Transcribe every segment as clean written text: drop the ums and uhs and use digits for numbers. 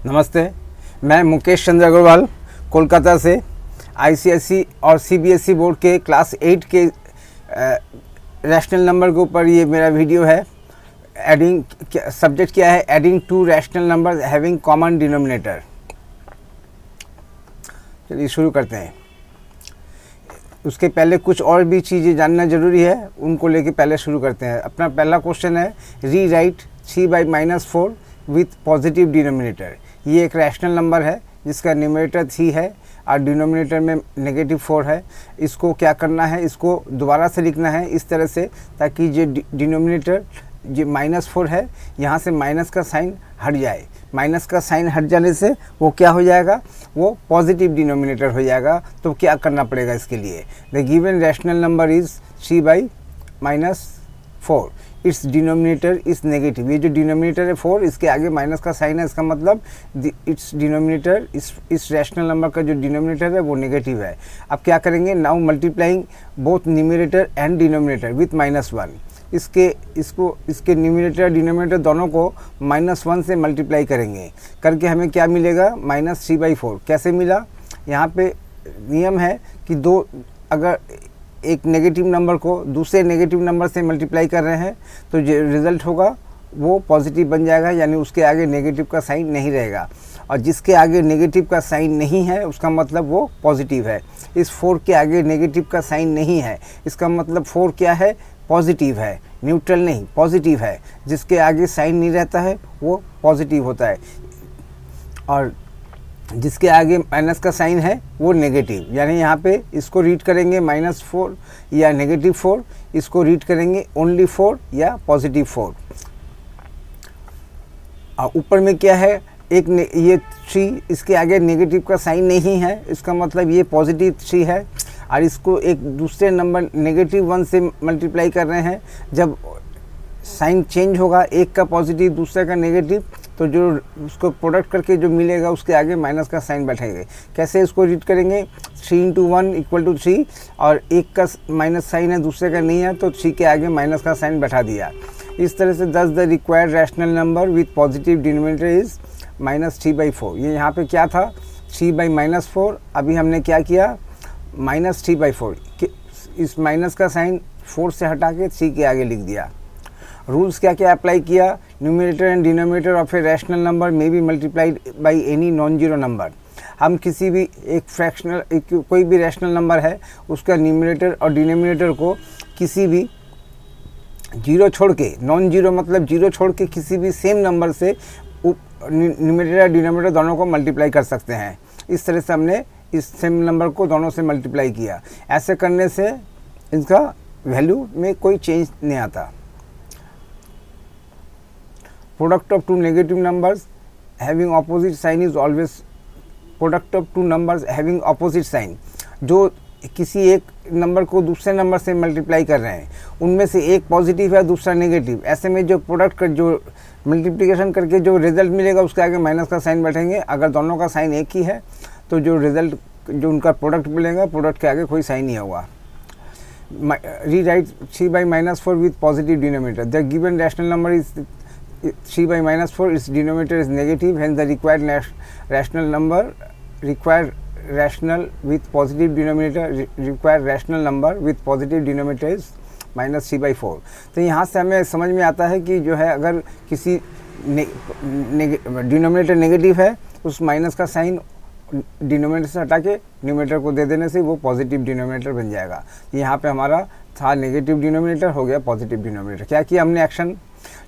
नमस्ते, मैं मुकेश चंद्र अग्रवाल कोलकाता से आईसीएसई और सीबीएसई बोर्ड के क्लास 8 के रैशनल नंबर के ऊपर ये मेरा वीडियो है। एडिंग सब्जेक्ट क्या है? Adding to rational number having common denominator. चलिए शुरू करते हैं। उसके पहले कुछ और भी चीज़ें जानना ज़रूरी है, उनको लेके पहले शुरू करते हैं। अपना पहला क्वेश्चन है री राइट 3/-4 विथ पॉजिटिव डिनोमिनेटर। ये एक रैशनल नंबर है जिसका न्यूमरेटर 3 है और डिनोमिनेटर में -4 है। इसको क्या करना है, इसको दोबारा से लिखना है इस तरह से ताकि जो डिनोमिनेटर जो -4 है यहाँ से माइनस का साइन हट जाए। माइनस का साइन हट जाने से वो क्या हो जाएगा, वो पॉजिटिव डिनोमिनेटर हो जाएगा। तो क्या करना पड़ेगा इसके लिए? The given rational number is 3/-4, it's denominator is negative. ये जो डिनोमिनेटर है 4, इसके आगे माइनस का साइन है, इसका मतलब इट्स डिनोमिनेटर इस रैशनल नंबर का जो डिनोमिनेटर है वो नेगेटिव है। अब क्या करेंगे? Now multiplying both numerator and denominator with -1। इसके न्यूमरेटर डिनोमिनेटर दोनों को -1 से मल्टीप्लाई करेंगे, करके हमें क्या मिलेगा? -3/4। कैसे मिला? यहाँ पे नियम है कि अगर एक नेगेटिव नंबर को दूसरे नेगेटिव नंबर से मल्टीप्लाई कर रहे हैं तो जो रिज़ल्ट होगा वो पॉजिटिव बन जाएगा, यानी उसके आगे नेगेटिव का साइन नहीं रहेगा। और जिसके आगे नेगेटिव का साइन नहीं है उसका मतलब वो पॉजिटिव है। इस 4 के आगे नेगेटिव का साइन नहीं है, इसका मतलब 4 क्या है? पॉजिटिव है, न्यूट्रल नहीं, पॉजिटिव है। जिसके आगे साइन नहीं रहता है वो पॉजिटिव होता है, और जिसके आगे माइनस का साइन है वो नेगेटिव। यानी यहाँ पे इसको रीड करेंगे -4 या -4, इसको रीड करेंगे ओनली 4 या +4। और ऊपर में क्या है? ये 3, इसके आगे नेगेटिव का साइन नहीं है, इसका मतलब ये +3 है। और इसको एक दूसरे नंबर -1 से मल्टीप्लाई कर रहे हैं। जब साइन चेंज होगा, एक का पॉजिटिव दूसरे का नेगेटिव, तो जो उसको प्रोडक्ट करके जो मिलेगा उसके आगे माइनस का साइन बैठेंगे। कैसे इसको रीड करेंगे? 3 × 1 = 3, और एक का माइनस साइन है दूसरे का नहीं है, तो 3 के आगे माइनस का साइन बैठा दिया। इस तरह से the required rational number with positive denominator is -3/4। ये यहाँ पे क्या था? 3/-4। अभी हमने क्या किया? -3/4। इस माइनस का साइन 4 से हटा के 3 के आगे लिख दिया। रूल्स क्या क्या अप्लाई किया? Numerator and denominator of a rational number may be multiplied by any non zero number. हम किसी भी कोई भी रैशनल नंबर है उसका न्यूमरेटर और डिनोमिनेटर को किसी भी जीरो छोड़ के, नॉन जीरो मतलब जीरो छोड़ के किसी भी सेम नंबर से न्यूमरेटर और डिनोमिनेटर दोनों को मल्टीप्लाई कर सकते हैं। इस तरह से हमने इस सेम नंबर को दोनों से मल्टीप्लाई किया। ऐसे करने से इसका वैल्यू में कोई चेंज नहीं आता। Product of two negative numbers having opposite sign is always product of two numbers having opposite sign. जो किसी एक नंबर को दूसरे नंबर से मल्टीप्लाई कर रहे हैं, उनमें से एक पॉजिटिव है दूसरा नेगेटिव, ऐसे में जो प्रोडक्ट का जो मल्टीप्लिकेशन करके जो रिजल्ट मिलेगा उसके आगे माइनस का साइन बैठेंगे। अगर दोनों का साइन एक ही है तो जो रिजल्ट, जो उनका प्रोडक्ट मिलेगा, प्रोडक्ट के आगे कोई साइन नहीं होगा। Rewrite 3/-4 with positive denominator. The given rational number is 3/-4, it's denominator is negative, hence the required rational number rational with positive denominator required rational number with positive denominator is -3/4। तो यहाँ से हमें समझ में आता है कि जो है अगर किसी डिनोमिनेटर नेगेटिव है, उस माइनस का साइन डिनोमिनेटर से हटा के न्यूमरेटर को दे देने से वो पॉजिटिव डिनोमिनेटर बन जाएगा। यहाँ पे हमारा था नेगेटिव डिनोमिनेटर, हो गया पॉजिटिव डिनोमिनेटर। क्या किया हमने? Action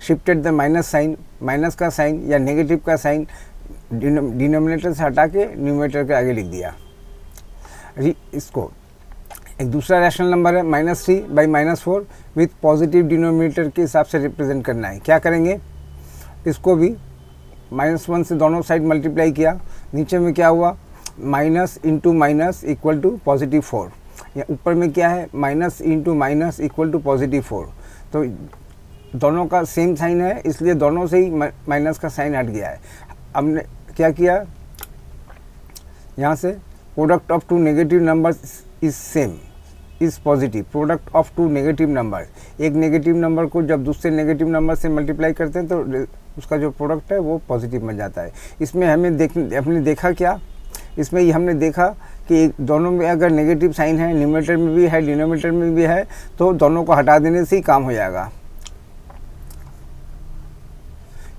shifted the minus sign, minus का साइन या नेगेटिव का साइन डिनोमिनेटर से हटा के न्यूमरेटर के आगे लिख दिया। इसको एक दूसरा रैशनल नंबर है -3/-4 विथ पॉजिटिव डिनोमिनेटर के हिसाब से रिप्रेजेंट करना है। क्या करेंगे? इसको भी -1 से दोनों साइड मल्टीप्लाई किया। नीचे में क्या हुआ? Minus into minus equal to +4। या ऊपर में क्या है? Minus into minus equal to +4। तो दोनों का सेम साइन है, इसलिए दोनों से ही माइनस का साइन हट गया है। हमने क्या किया? यहाँ से product of two negative numbers is same, is positive, product of two negative number. एक नेगेटिव नंबर को जब दूसरे नेगेटिव नंबर से मल्टीप्लाई करते हैं तो उसका जो प्रोडक्ट है वो पॉजिटिव बन जाता है। इसमें हमने देखा क्या, इसमें ये हमने देखा कि दोनों में अगर नेगेटिव साइन है, न्यूमरेटर में भी है डिनोमिनेटर में भी है, तो दोनों को हटा देने से ही काम हो जाएगा।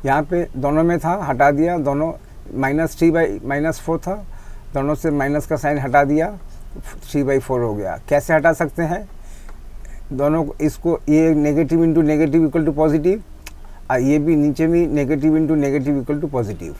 यहाँ पे दोनों में था, हटा दिया, दोनों -3/-4 था, दोनों से माइनस का साइन हटा दिया, 3/4 हो गया। कैसे हटा सकते हैं दोनों को, इसको ये negative into negative equal to positive, और ये भी नीचे भी negative into negative equal to positive.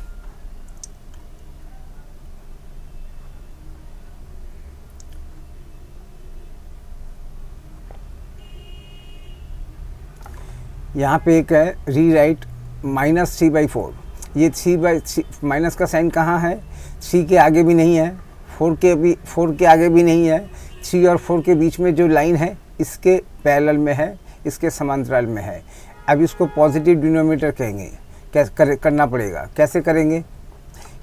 यहाँ पे एक है रीराइट -3/4। ये 3/3 माइनस का साइन कहाँ है, 3 के आगे भी नहीं है, 4 के आगे भी नहीं है, 3 और 4 के बीच में जो लाइन है इसके पैरेलल में है, इसके समांतराल में है। अब इसको पॉजिटिव डिनोमिनेटर कहेंगे, करना पड़ेगा। कैसे करेंगे,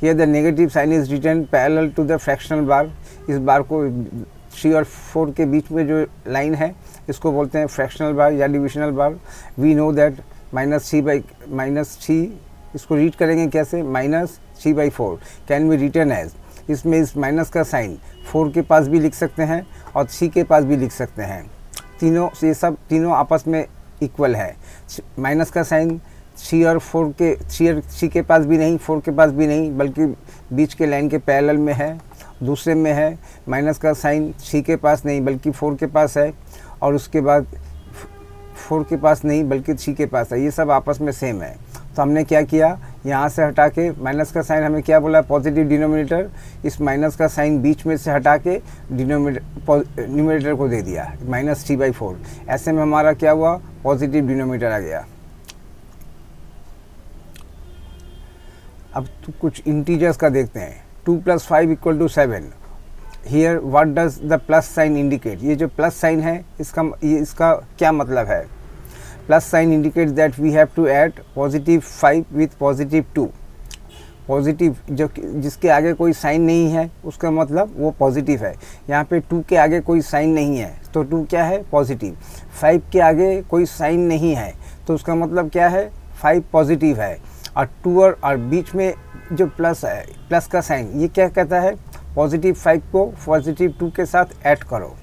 here the negative sign is written parallel to the fractional bar. इस बार को 3 और 4 के बीच में जो लाइन है इसको बोलते हैं फ्रैक्शनल बार या divisional bar. We know that -3 इसको रीड करेंगे कैसे, -3/4 कैन बी रिटन एज। इसमें इस माइनस का साइन 4 के पास भी लिख सकते हैं और 3 के पास भी लिख सकते हैं। तीनों ये सब तीनों आपस में इक्वल है। माइनस का साइन 3 और 3 के पास भी नहीं, 4 के पास भी नहीं, बल्कि बीच के लाइन के पैरेलल में है। दूसरे में है माइनस का साइन 3 के पास नहीं बल्कि 4 के पास है, और उसके बाद 4 के पास नहीं बल्कि 3 के पास है। ये सब आपस में सेम है। तो हमने क्या किया, यहाँ से हटा के माइनस का साइन हमें क्या बोला, पॉजिटिव डिनोमिनेटर। इस माइनस का साइन बीच में से हटा के न्यूमरेटर को दे दिया -3/4। ऐसे में हमारा क्या हुआ, पॉजिटिव डिनोमिनेटर आ गया। अब तो कुछ इंटीजर्स का देखते हैं। 2 + 5 = 7। Here what does the plus sign indicate. ये जो प्लस साइन है इसका क्या मतलब है। Plus sign indicates that we have to add +5 with +2। Positive जो जिसके आगे कोई साइन नहीं है उसका मतलब वो पॉजिटिव है। यहाँ पे 2 के आगे कोई साइन नहीं है तो 2 क्या है, पॉजिटिव। 5 के आगे कोई साइन नहीं है तो उसका मतलब क्या है, 5 पॉजिटिव है। और 2 और बीच में जो प्लस है, प्लस का साइन, ये क्या कहता है, +5 को +2 के साथ ऐड करो।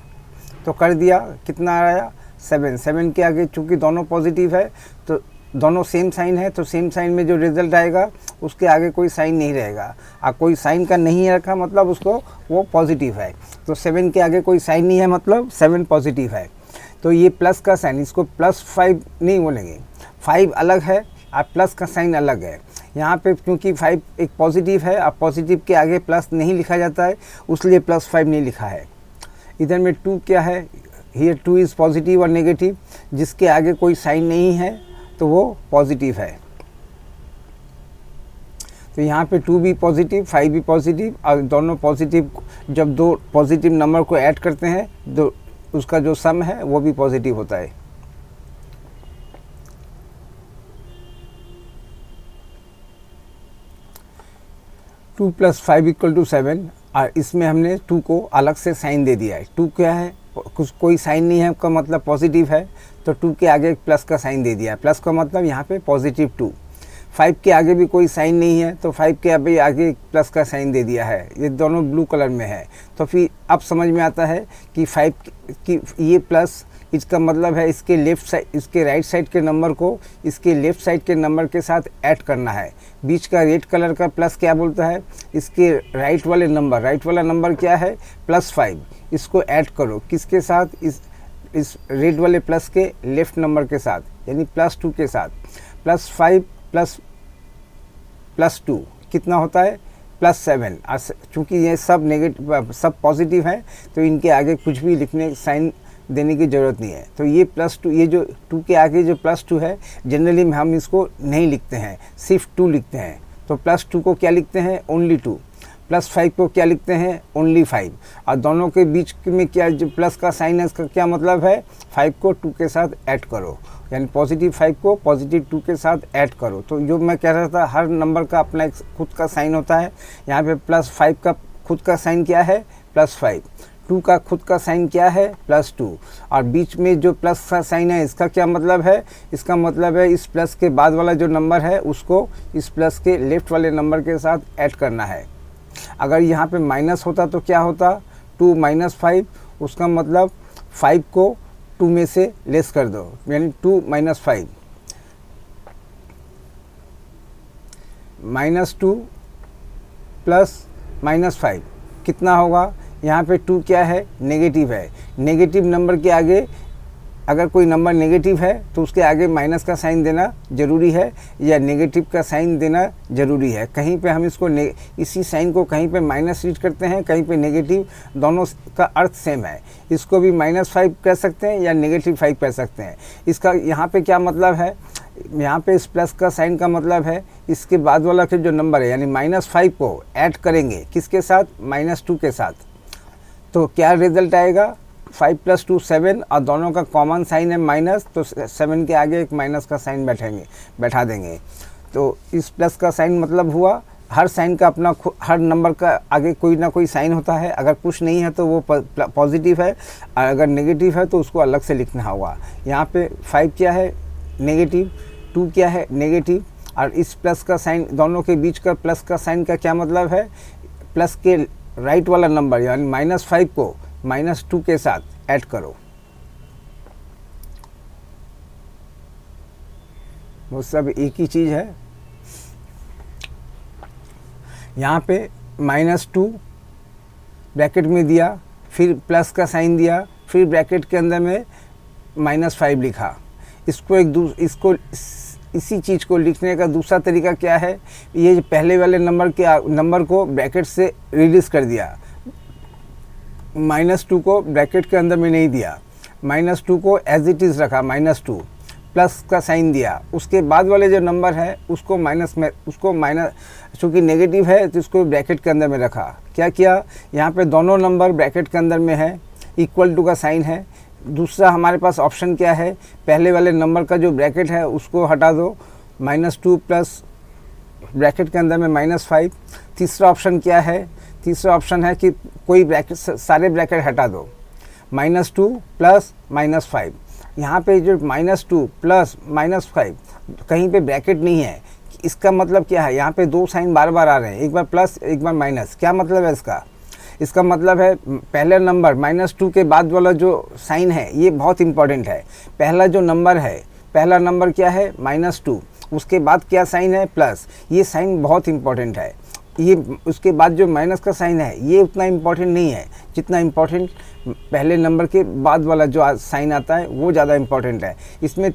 तो कर दिया, कितना आया, 7। 7 के आगे चूँकि दोनों पॉजिटिव है तो दोनों सेम साइन है, तो सेम साइन में जो रिजल्ट आएगा उसके आगे कोई साइन नहीं रहेगा। और कोई साइन का नहीं रखा मतलब उसको वो पॉजिटिव है। तो 7 के आगे कोई साइन नहीं है मतलब 7 पॉजिटिव है। तो ये प्लस का साइन, इसको +5 नहीं बोलेंगे, 5 अलग है और प्लस का साइन अलग है। यहाँ पे क्योंकि 5 एक पॉजिटिव है और पॉजिटिव के आगे प्लस नहीं लिखा जाता है, उसलिए +5 नहीं लिखा है। इधर में 2 क्या है, हियर 2 इज़ पॉजिटिव और नेगेटिव, जिसके आगे कोई साइन नहीं है तो वो पॉजिटिव है। तो यहाँ पे 2 भी पॉजिटिव, 5 भी पॉजिटिव, और दोनों पॉजिटिव, जब दो पॉजिटिव नंबर को ऐड करते हैं तो उसका जो सम है वो भी पॉजिटिव होता है। टू + 5 = 7, और इसमें हमने 2 को अलग से साइन दे दिया है। 2 क्या है, कुछ कोई साइन नहीं है का मतलब पॉजिटिव है, तो 2 के आगे एक प्लस का साइन दे दिया है। प्लस का मतलब यहाँ पे +2। 5 के आगे भी कोई साइन नहीं है तो 5 के अभी आगे एक प्लस का साइन दे दिया है। ये दोनों ब्लू कलर में है। तो फिर अब समझ में आता है कि 5 की ये प्लस, इसका मतलब है इसके लेफ़्ट साइड, इसके राइट साइड के नंबर को इसके लेफ़्ट साइड के नंबर के साथ ऐड करना है। बीच का रेड कलर का प्लस क्या बोलता है, इसके राइट वाले नंबर, राइट वाला नंबर क्या है, +5, इसको ऐड करो किसके साथ, इस रेड वाले प्लस के लेफ़्ट नंबर के साथ, यानी +2 के साथ। +5 + 2 कितना होता है, +7। और चूँकि ये सब नेगेटिव, सब पॉजिटिव हैं तो इनके आगे कुछ भी लिखने, साइन देने की ज़रूरत नहीं है। तो ये +2, ये जो 2 के आगे जो +2 है, जनरली हम इसको नहीं लिखते हैं, सिर्फ 2 लिखते हैं। तो +2 को क्या लिखते हैं, ओनली 2। +5 को क्या लिखते हैं, ओनली 5। और दोनों के बीच में क्या जो प्लस का साइन है इसका क्या मतलब है, 5 को 2 के साथ ऐड करो, यानी +5 को +2 के साथ ऐड करो। तो जो मैं कह रहा था, हर नंबर का अपना एक खुद का साइन होता है। यहाँ पे +5 का खुद का साइन क्या है, +5। टू का खुद का साइन क्या है, +2, और बीच में जो प्लस का साइन है इसका क्या मतलब है, इसका मतलब है इस प्लस के बाद वाला जो नंबर है उसको इस प्लस के लेफ्ट वाले नंबर के साथ ऐड करना है। अगर यहाँ पे माइनस होता तो क्या होता, 2 - 5, उसका मतलब 5 को 2 में से लेस कर दो, यानी 2 - 5, -2 प्लस -5 कितना होगा। यहाँ पे 2 क्या है, नेगेटिव है। नेगेटिव नंबर के आगे अगर कोई नंबर नेगेटिव है तो उसके आगे माइनस का साइन देना ज़रूरी है या नेगेटिव का साइन देना ज़रूरी है। कहीं पे हम इसको इसी साइन को कहीं पे माइनस रीड करते हैं, कहीं पे नेगेटिव, दोनों का अर्थ सेम है। इसको भी -5 कह सकते हैं या -5 कह सकते हैं। इसका यहाँ पे क्या मतलब है, यहाँ पे इस प्लस का साइन का मतलब है इसके बाद वाला के जो नंबर है यानी -5 को ऐड करेंगे किसके साथ, -2 के साथ, तो क्या रिजल्ट आएगा, 5 + 2 7, और दोनों का कॉमन साइन है माइनस, तो 7 के आगे एक माइनस का साइन बैठा देंगे। तो इस प्लस का साइन मतलब हुआ हर साइन का अपना हर नंबर का आगे कोई ना कोई साइन होता है। अगर कुछ नहीं है तो वो पॉजिटिव है, और अगर नेगेटिव है तो उसको अलग से लिखना होगा। यहाँ पे 5 क्या है, नेगेटिव, 2 क्या है, नेगेटिव, और इस प्लस का साइन दोनों के बीच का प्लस का साइन का क्या मतलब है, प्लस के राइट वाला नंबर यानी -5 को -2 के साथ ऐड करो। वो सब एक ही चीज़ है। यहाँ पे -2 ब्रैकेट में दिया, फिर प्लस का साइन दिया, फिर ब्रैकेट के अंदर में -5 लिखा। इसको इसी चीज़ को लिखने का दूसरा तरीका क्या है, ये पहले वाले नंबर को ब्रैकेट से रिड्यूस कर दिया, -2 को ब्रैकेट के अंदर में नहीं दिया, -2 को एज इट इज़ रखा, -2 प्लस का साइन दिया, उसके बाद वाले जो नंबर है उसको माइनस चूँकि नेगेटिव है तो उसको ब्रैकेट के अंदर में रखा। क्या किया, यहाँ पे दोनों नंबर ब्रैकेट के अंदर में है, इक्वल टू का साइन है। दूसरा हमारे पास ऑप्शन क्या है, पहले वाले नंबर का जो ब्रैकेट है उसको हटा दो, -2 प्लस ब्रैकेट के अंदर में -5। तीसरा ऑप्शन क्या है, तीसरा ऑप्शन है कि कोई ब्रैकेट सारे ब्रैकेट हटा दो, -2 प्लस -5। यहाँ पे जो -2 प्लस -5 कहीं पे ब्रैकेट नहीं है, इसका मतलब क्या है, यहाँ पे दो साइन बार बार आ रहे हैं, एक बार प्लस एक बार माइनस। क्या मतलब है इसका मतलब है पहले नंबर -2 के बाद वाला जो साइन है ये बहुत इंपॉर्टेंट है। पहला जो नंबर है, पहला नंबर क्या है, -2, उसके बाद क्या साइन है, प्लस। ये साइन बहुत इंपॉर्टेंट है। ये उसके बाद जो माइनस का साइन है ये उतना इम्पॉर्टेंट नहीं है जितना इम्पॉर्टेंट पहले नंबर के बाद वाला जो साइन आता है वो ज़्यादा इम्पॉर्टेंट है। इसमें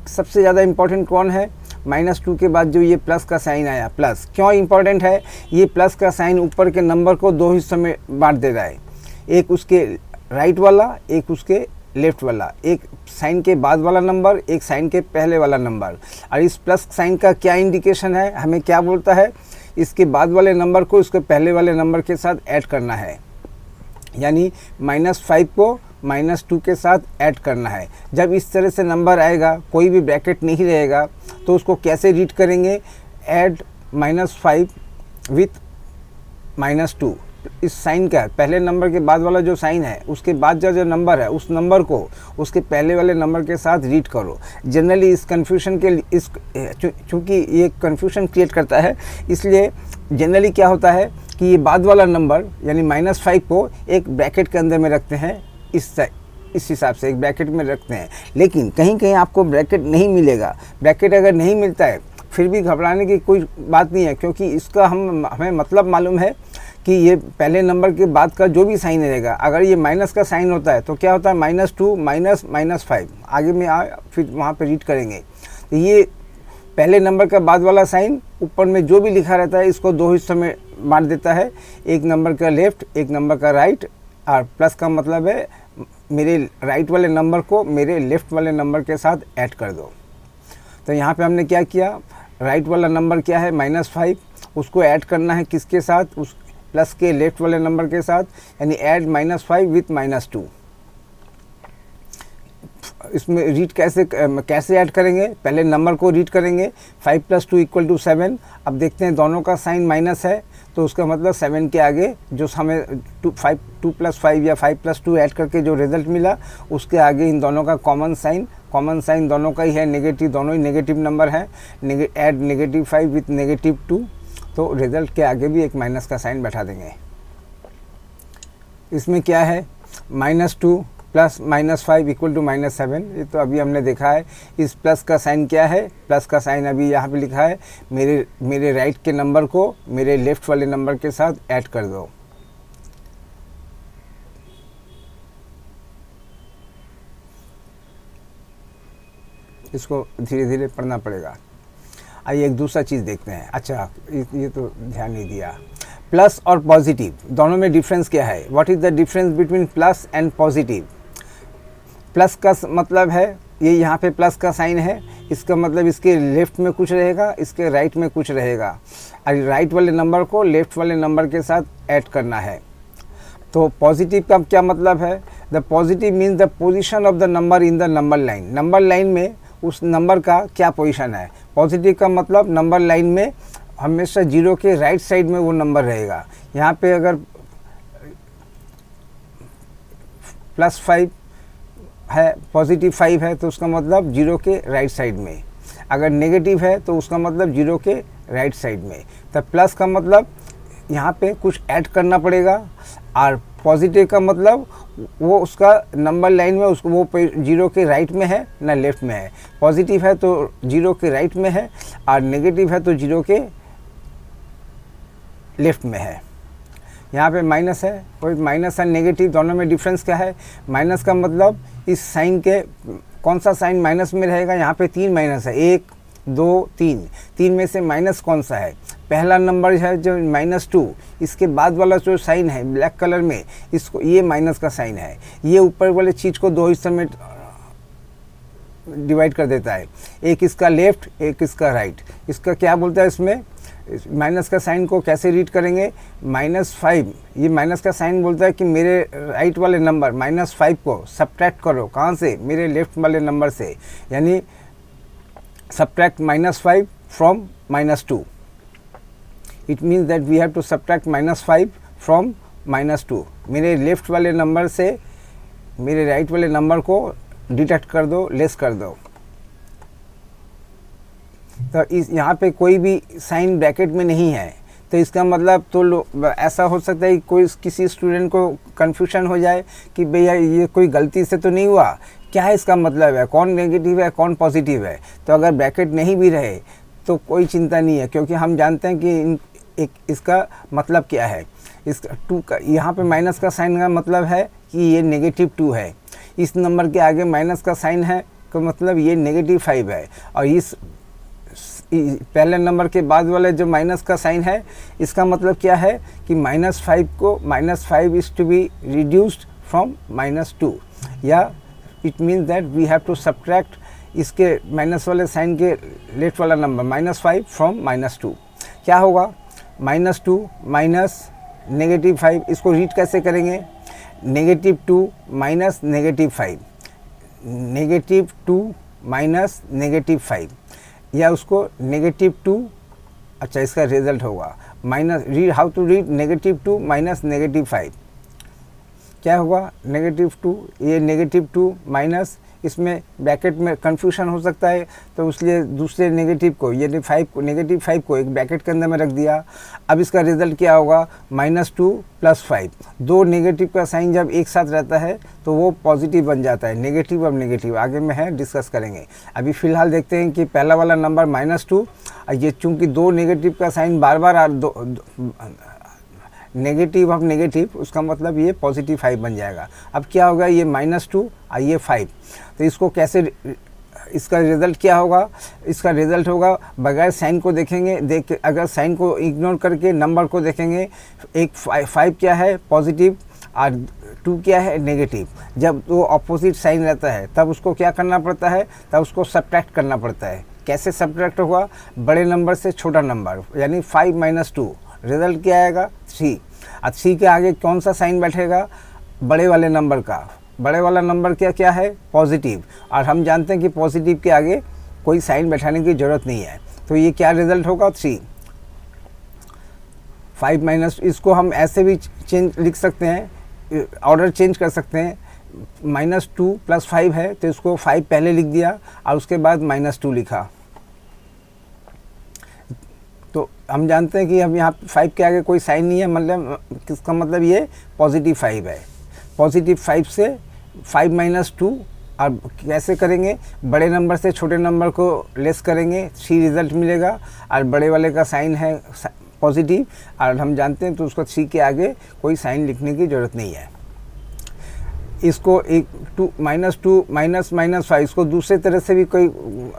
सबसे ज़्यादा इम्पॉर्टेंट कौन है, -2 के बाद जो ये प्लस का साइन आया, प्लस। क्यों इम्पॉर्टेंट है, ये प्लस का साइन ऊपर के नंबर को दो हिस्सों में बांट दे रहा है, एक उसके राइट वाला, एक उसके लेफ्ट वाला, एक साइन के बाद वाला नंबर, एक साइन के पहले वाला नंबर। और इस प्लस साइन का क्या इंडिकेशन है, हमें क्या बोलता है, इसके बाद वाले नंबर को इसके पहले वाले नंबर के साथ ऐड करना है, यानी -5 को -2 के साथ ऐड करना है। जब इस तरह से नंबर आएगा, कोई भी ब्रैकेट नहीं रहेगा, तो उसको कैसे रीड करेंगे, ऐड -5 विथ -2। इस साइन का पहले नंबर के बाद वाला जो साइन है उसके बाद जो नंबर है उस नंबर को उसके पहले वाले नंबर के साथ रीड करो। जनरली इस कन्फ्यूजन के चूँकि ये कन्फ्यूजन क्रिएट करता है, इसलिए जनरली क्या होता है कि ये बाद वाला नंबर यानी -5 को एक ब्रैकेट के अंदर में रखते हैं, इस हिसाब से एक ब्रैकेट में रखते हैं। लेकिन कहीं कहीं आपको ब्रैकेट नहीं मिलेगा। ब्रैकेट अगर नहीं मिलता है फिर भी घबराने की कोई बात नहीं है, क्योंकि इसका हमें मतलब मालूम है कि ये पहले नंबर के बाद का जो भी साइन रहेगा, अगर ये माइनस का साइन होता है तो क्या होता है, -2 -5 आगे में फिर वहाँ पे रीड करेंगे। तो ये पहले नंबर का बाद वाला साइन ऊपर में जो भी लिखा रहता है इसको दो हिस्सों में बांट देता है, एक नंबर का लेफ़्ट, एक नंबर का राइट। और प्लस का मतलब है मेरे राइट वाले नंबर को मेरे लेफ़्ट वाले नंबर के साथ ऐड कर दो। तो यहाँ पे हमने क्या किया, राइट वाला नंबर क्या है -5, उसको ऐड करना है किसके साथ, उस प्लस के लेफ्ट वाले नंबर के साथ, यानी ऐड -5 विथ -2। इसमें रीड कैसे ऐड करेंगे, पहले नंबर को रीड करेंगे। 5 + 2 = 7। अब देखते हैं दोनों का साइन माइनस है, तो उसका मतलब 7 के आगे जो हमें 2 + 5 या 5 + 2 ऐड करके जो रिज़ल्ट मिला, उसके आगे इन दोनों का कॉमन साइन दोनों का ही है नेगेटिव, दोनों ही नेगेटिव नंबर हैं। ऐड -5 विथ -2, तो रिज़ल्ट के आगे भी एक माइनस का साइन बैठा देंगे। इसमें क्या है, -2 + -5 = -7। ये तो अभी हमने देखा है। इस प्लस का साइन क्या है, प्लस का साइन अभी यहाँ पे लिखा है, मेरे राइट के नंबर को मेरे लेफ़्ट वाले नंबर के साथ ऐड कर दो। इसको धीरे धीरे पढ़ना पड़ेगा। आइए एक दूसरा चीज़ देखते हैं। अच्छा, ये तो ध्यान नहीं दिया। प्लस और पॉजिटिव दोनों में डिफरेंस क्या है? What is the difference between plus and positive? Plus का मतलब है, ये यहाँ पे प्लस का साइन है, इसका मतलब इसके लेफ़्ट में कुछ रहेगा, इसके राइट में कुछ रहेगा, और राइट वाले नंबर को लेफ़्ट वाले नंबर के साथ ऐड करना है। तो पॉजिटिव का क्या मतलब है? The positive means the position of the number in the number line. Number line में उस नंबर का क्या पोजीशन है। पॉजिटिव का मतलब नंबर लाइन में हमेशा 0 के राइट साइड में वो नंबर रहेगा। यहाँ पे अगर +5 है, +5 है, तो उसका मतलब 0 के राइट साइड में। अगर नेगेटिव है तो उसका मतलब 0 के राइट साइड में। तो प्लस का मतलब यहाँ पे कुछ ऐड करना पड़ेगा, और पॉजिटिव का मतलब वो उसका नंबर लाइन में उसको वो 0 के राइट में है ना लेफ़्ट में है। पॉजिटिव है तो 0 के राइट में है, और नेगेटिव है तो 0 के लेफ़्ट में है। यहाँ पे माइनस है, कोई माइनस और नेगेटिव दोनों में डिफरेंस क्या है? माइनस का मतलब इस साइन के कौन सा साइन माइनस में रहेगा? यहाँ पे 3 माइनस है, 1 2 3। 3 में से माइनस कौन सा है? पहला नंबर है जो -2, इसके बाद वाला जो साइन है ब्लैक कलर में, इसको ये माइनस का साइन है। ये ऊपर वाले चीज़ को 2 हिस्सों में डिवाइड कर देता है, एक इसका लेफ़्ट, एक इसका राइट। इसका क्या बोलता है? इसमें माइनस का साइन को कैसे रीड करेंगे? -5, ये माइनस का साइन बोलता है कि मेरे राइट वाले नंबर -5 को सब्ट्रैक्ट करो। कहाँ से? मेरे लेफ़्ट वाले नंबर से, यानी subtract -5 from -2। It means that we have to subtract -5 from -2। मेरे लेफ़्ट वाले नंबर से मेरे राइट वाले नंबर को डिडक्ट कर दो, लेस कर दो। तो इस यहाँ पे कोई भी साइन ब्रैकेट में नहीं है, तो इसका मतलब तो ऐसा हो सकता है कि किसी स्टूडेंट को कन्फ्यूजन हो जाए कि भैया ये कोई गलती से तो नहीं हुआ, क्या है इसका मतलब है, कौन नेगेटिव है कौन पॉजिटिव है। तो अगर ब्रैकेट नहीं भी रहे तो कोई चिंता नहीं है, क्योंकि हम जानते हैं कि इसका मतलब क्या है। इसका 2 का यहाँ पे माइनस का साइन का मतलब है कि ये -2 है। इस नंबर के आगे माइनस का साइन है तो मतलब ये -5 है, और इस पहले नंबर के बाद वाले जो माइनस का साइन है, इसका मतलब क्या है कि -5 को -5 is to be reduced from -2, या it means that we have to subtract इसके माइनस वाले साइन के लेफ्ट वाला नंबर -5 फ्रॉम -2। क्या होगा? -2 माइनस -5, इसको रीड कैसे करेंगे? -2 माइनस -5, -2 माइनस -5, या उसको -2, अच्छा इसका रिजल्ट होगा minus, read how to read -2 minus -5। क्या होगा? -2, ये -2 माइनस, इसमें ब्रैकेट में कंफ्यूजन हो सकता है, तो इसलिए दूसरे नेगेटिव को, यानी -5 को एक ब्रैकेट के अंदर में रख दिया। अब इसका रिजल्ट क्या होगा? -2 + 5। 2 नेगेटिव का साइन जब एक साथ रहता है तो वो पॉजिटिव बन जाता है। नेगेटिव अब नेगेटिव आगे में है, डिस्कस करेंगे। अभी फ़िलहाल देखते हैं कि पहला वाला नंबर -2, ये चूँकि 2 नेगेटिव का sine bar bar negative of negative, उसका मतलब ये +5 बन जाएगा। अब क्या होगा? ये -2 और ये 5, तो इसको कैसे, इसका रिज़ल्ट क्या होगा? इसका रिज़ल्ट होगा बगैर साइन को देखेंगे, अगर साइन को इग्नोर करके नंबर को देखेंगे, एक 5 क्या है? पॉजिटिव, और 2 क्या है? नेगेटिव। जब वो अपोजिट साइन रहता है तब उसको क्या करना पड़ता है? तब उसको सब्ट्रैक्ट करना पड़ता है। कैसे सब्ट्रैक्ट होगा? बड़े नंबर से छोटा नंबर, यानी 5 - 2, रिज़ल्ट क्या आएगा? 3। और 3 के आगे कौन सा साइन बैठेगा? बड़े वाले नंबर का, बड़े वाला नंबर क्या क्या है, पॉजिटिव, और हम जानते हैं कि पॉजिटिव के आगे कोई साइन बैठाने की ज़रूरत नहीं है। तो ये क्या रिज़ल्ट होगा, 3। 5 माइनस, इसको हम ऐसे भी चेंज लिख सकते हैं, ऑर्डर चेंज कर सकते हैं। -2 + 5 है तो इसको 5 पहले लिख दिया और उसके बाद -2 लिखा। तो हम जानते हैं कि अब यहाँ 5 के आगे कोई साइन नहीं है, मतलब किसका मतलब ये पॉजिटिव 5 है। पॉजिटिव 5 से 5 - 2, अब कैसे करेंगे, बड़े नंबर से छोटे नंबर को लेस करेंगे, 3 रिज़ल्ट मिलेगा, और बड़े वाले का साइन है पॉजिटिव और हम जानते हैं तो उसको 3 के आगे कोई साइन लिखने की ज़रूरत नहीं है। इसको एक -2 -5, इसको दूसरे तरह से भी कोई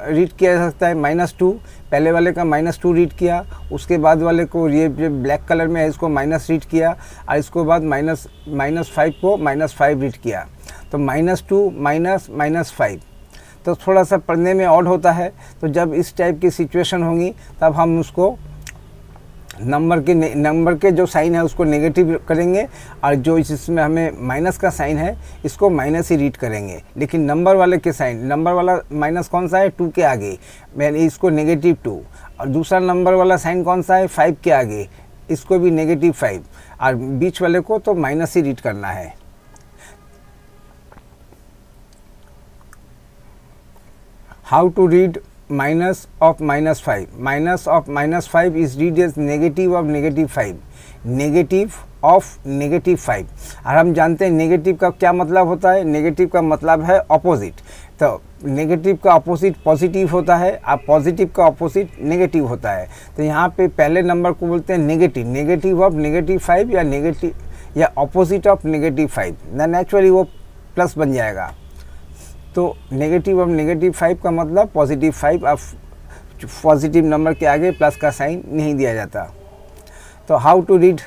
रीड किया जा सकता है। -2, पहले वाले का -2 रीड किया, उसके बाद वाले को ये ब्लैक कलर में है इसको माइनस रीड किया, और इसको बाद -5 को -5 रीड किया। तो -2 -5, तो थोड़ा सा पढ़ने में ऑड होता है। तो जब इस टाइप की सिचुएशन होंगी तब हम उसको नंबर के जो साइन है उसको नेगेटिव करेंगे, और जो इसमें हमें माइनस का साइन है इसको माइनस ही रीड करेंगे। लेकिन नंबर वाले के साइन, नंबर वाला माइनस कौन सा है, 2 के आगे, मैंने इसको -2, और दूसरा नंबर वाला साइन कौन सा है, 5 के आगे, इसको भी -5, और बीच वाले को तो माइनस ही रीड करना है। How to read minus of -5? Minus of -5 is read as negative of -5, negative of -5। और हम जानते हैं नेगेटिव का क्या मतलब होता है, नेगेटिव का मतलब है ऑपोजिट। तो नेगेटिव का ऑपोजिट पॉजिटिव होता है और पॉजिटिव का ऑपोजिट नेगेटिव होता है। तो यहाँ पे पहले नंबर को बोलते हैं नेगेटिव, नेगेटिव ऑफ -5 या नेगेटिव या ऑपोजिट ऑफ -5, ना नेचुरली वो प्लस बन जाएगा। तो नेगेटिव ऑफ -5 का मतलब पॉजिटिव 5, अब पॉजिटिव नंबर के आगे प्लस का साइन नहीं दिया जाता। तो how to read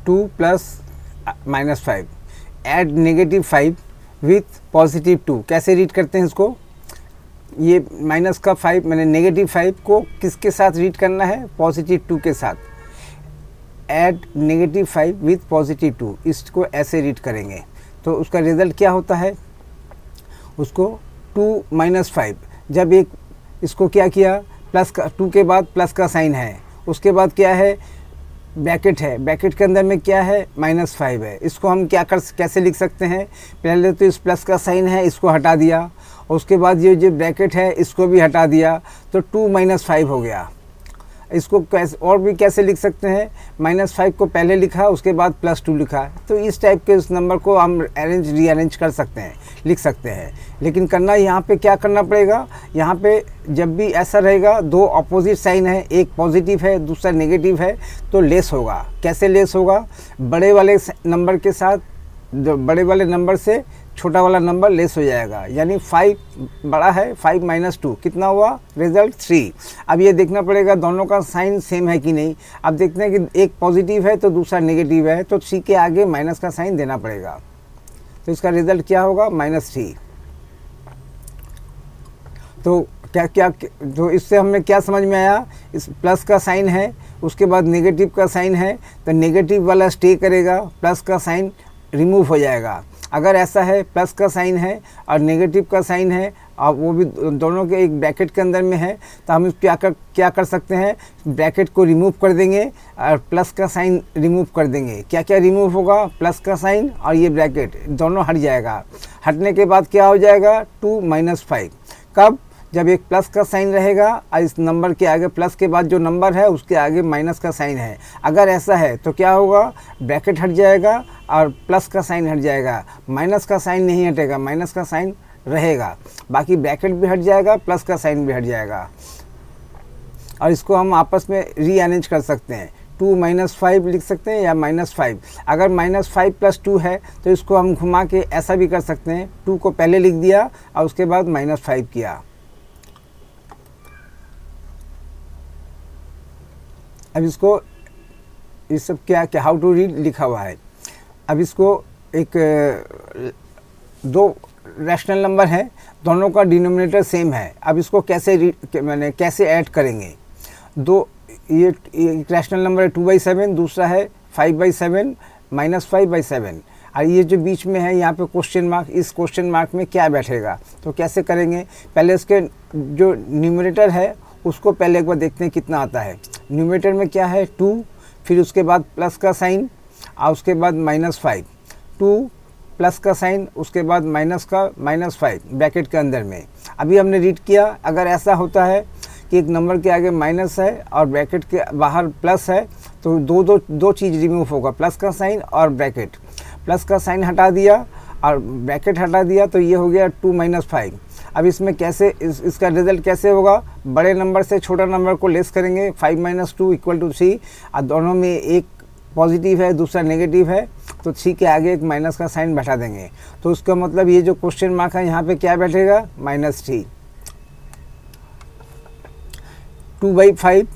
2 + -5, add -5 with +2। कैसे रीड करते हैं इसको, ये माइनस का 5 मैंने -5 को किसके साथ रीड करना है, +2 के साथ। ऐड -5 विथ +2, इसको ऐसे रीड करेंगे तो उसका रिज़ल्ट क्या होता है, उसको 2 - 5, जब एक इसको क्या किया, प्लस का 2 के बाद प्लस का साइन है, उसके बाद क्या है, ब्रैकेट है, ब्रैकेट के अंदर में क्या है, -5 है। इसको हम कैसे लिख सकते हैं, पहले तो इस प्लस का साइन है इसको हटा दिया, उसके बाद ये जो ब्रैकेट है इसको भी हटा दिया, तो 2 - 5 हो गया। इसको कैसे और भी कैसे लिख सकते हैं, -5 को पहले लिखा उसके बाद +2 लिखा। तो इस टाइप के उस नंबर को हम रीअरेंज कर सकते हैं, लिख सकते हैं। लेकिन करना यहाँ पे क्या करना पड़ेगा, यहाँ पे जब भी ऐसा रहेगा, दो अपोजिट साइन है, एक पॉजिटिव है दूसरा नेगेटिव है, तो लेस होगा। कैसे लेस होगा, बड़े वाले नंबर के साथ, बड़े वाले नंबर से छोटा वाला नंबर लेस हो जाएगा। यानी 5 बड़ा है, 5 - 2 कितना हुआ, रिजल्ट 3। अब ये देखना पड़ेगा दोनों का साइन सेम है कि नहीं। अब देखते हैं कि एक पॉजिटिव है तो दूसरा नेगेटिव है, तो 3 के आगे माइनस का साइन देना पड़ेगा। तो इसका रिजल्ट क्या होगा, -3। तो तो इससे हमें क्या समझ में आया, इस प्लस का साइन है उसके बाद नेगेटिव का साइन है, तो नेगेटिव वाला स्टे करेगा, प्लस का साइन रिमूव हो जाएगा। अगर ऐसा है प्लस का साइन है और नेगेटिव का साइन है और वो भी दोनों के एक ब्रैकेट के अंदर में है, तो हम क्या कर सकते हैं, ब्रैकेट को रिमूव कर देंगे और प्लस का साइन रिमूव कर देंगे। क्या क्या रिमूव होगा, प्लस का साइन और ये ब्रैकेट दोनों हट जाएगा। हटने के बाद क्या हो जाएगा, 2 - 5। कब, जब एक प्लस का साइन रहेगा और इस नंबर के आगे, प्लस के बाद जो नंबर है उसके आगे माइनस का साइन है। अगर ऐसा है तो क्या होगा, ब्रैकेट हट जाएगा और प्लस का साइन हट जाएगा, माइनस का साइन नहीं हटेगा, माइनस का साइन रहेगा। बाकी ब्रैकेट भी हट जाएगा, प्लस का साइन भी हट जाएगा। और इसको हम आपस में रीअरेंज कर सकते हैं, 2 - 5 लिख सकते हैं या -5। अगर -5 + 2 है तो इसको हम घुमा के ऐसा भी कर सकते हैं, 2 को पहले लिख दिया और उसके बाद -5 किया। अब इसको, इस सब क्या हाउ टू रीड लिखा हुआ है। अब इसको एक दो रैशनल नंबर है, दोनों का डिनोमिनेटर सेम है। अब इसको कैसे ऐड करेंगे, दो, ये एक रैशनल नंबर है 2/7, दूसरा है 5/7 -5/7, और ये जो बीच में है यहाँ पे क्वेश्चन मार्क, इस क्वेश्चन मार्क में क्या बैठेगा, तो कैसे करेंगे, पहले इसके जो न्यूमरेटर है उसको पहले एक बार देखते हैं कितना आता है। न्यूमरेटर में क्या है 2, फिर उसके बाद प्लस का साइन और उसके बाद -5, 2 प्लस का साइन, उसके बाद माइनस का -5 ब्रैकेट के अंदर में। अभी हमने रीड किया, अगर ऐसा होता है कि एक नंबर के आगे माइनस है और ब्रैकेट के बाहर प्लस है तो दो चीज़ रिमूव होगा, प्लस का साइन और ब्रैकेट। प्लस का साइन हटा दिया और ब्रैकेट हटा दिया तो ये हो गया 2 - 5। अब इसमें कैसे इसका रिजल्ट कैसे होगा, बड़े नंबर से छोटा नंबर को लेस करेंगे, 5 - 2 = 3, और दोनों में एक पॉजिटिव है दूसरा नेगेटिव है तो 3 के आगे एक माइनस का साइन बैठा देंगे। तो उसका मतलब ये जो क्वेश्चन मार्क है यहाँ पे क्या बैठेगा, -3। 2/5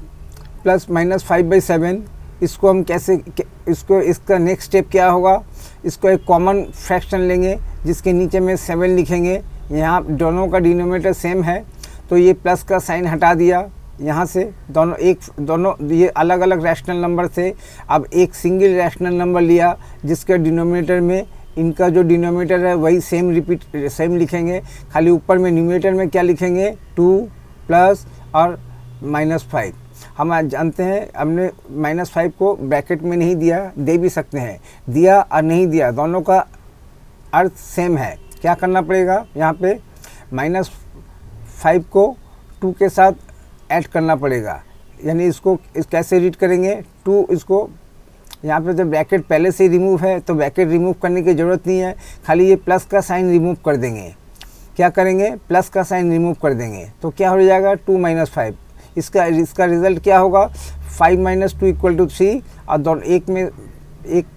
प्लस -5/7, इसको हम कैसे, इसका नेक्स्ट स्टेप क्या होगा, इसको एक कॉमन फ्रैक्शन लेंगे जिसके नीचे में 7 लिखेंगे। यहाँ दोनों का डिनोमिनेटर सेम है तो ये प्लस का साइन हटा दिया यहाँ से, दोनों ये अलग अलग रैशनल नंबर थे, अब एक सिंगल रैशनल नंबर लिया जिसके डिनोमिनेटर में इनका जो डिनोमिनेटर है वही सेम लिखेंगे, खाली ऊपर में न्यूमरेटर में क्या लिखेंगे 2 प्लस और -5। हम आज जानते हैं हमने -5 को ब्रैकेट में नहीं दिया, दे भी सकते हैं, दिया और नहीं दिया दोनों का अर्थ सेम है। क्या करना पड़ेगा, यहाँ पे -5 को 2 के साथ ऐड करना पड़ेगा, यानी इसको कैसे रीड करेंगे 2, इसको यहाँ पे जब ब्रैकेट पहले से ही रिमूव है तो ब्रैकेट रिमूव करने की ज़रूरत नहीं है, खाली ये प्लस का साइन रिमूव कर देंगे। क्या करेंगे, प्लस का साइन रिमूव कर देंगे तो क्या हो जाएगा 2 - 5। इसका रिज़ल्ट क्या होगा, 5 - 2 = 3, और दोनों एक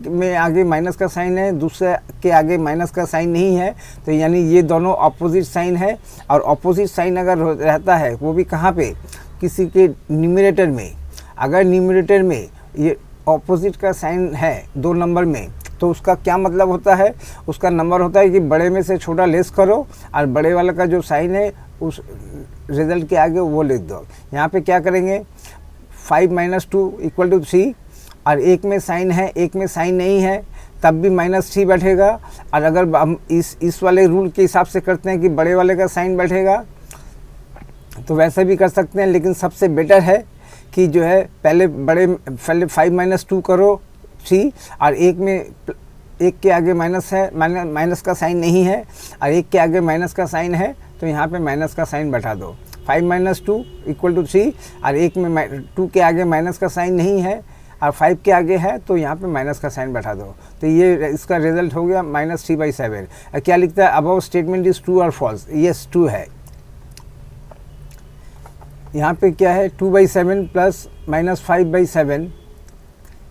में आगे माइनस का साइन है, दूसरे के आगे माइनस का साइन नहीं है, तो यानी ये दोनों अपोजिट साइन है। और अपोजिट साइन अगर रहता है वो भी कहाँ पे, किसी के न्यूमरेटर में, अगर न्यूमरेटर में ये अपोजिट का साइन है 2 नंबर में तो उसका क्या मतलब होता है, उसका नंबर होता है कि बड़े में से छोटा लेस करो और बड़े वाला का जो साइन है उस रिज़ल्ट के आगे वो लिख दो। यहाँ पे क्या करेंगे, 5 - 2 = 3, और एक में साइन है एक में साइन नहीं है तब भी -3 बैठेगा। और अगर हम इस वाले रूल के हिसाब से करते हैं कि बड़े वाले का साइन बैठेगा तो वैसे भी कर सकते हैं, लेकिन सबसे बेटर है कि जो है पहले 5 - 2 करो 3, और एक के आगे माइनस है, माइनस का साइन नहीं है, और एक के आगे माइनस का साइन है तो यहाँ पे माइनस का साइन बैठा दो। 5 - 2 = 3, और एक में 2 के आगे माइनस का साइन नहीं है और 5 के आगे है तो यहाँ पे माइनस का साइन बैठा दो। तो ये इसका रिजल्ट हो गया -3/7। क्या लिखता है, अबव स्टेटमेंट इज़ ट्रू और फॉल्स, यस ट्रू है। यहाँ पे क्या है 2/7 प्लस -5/7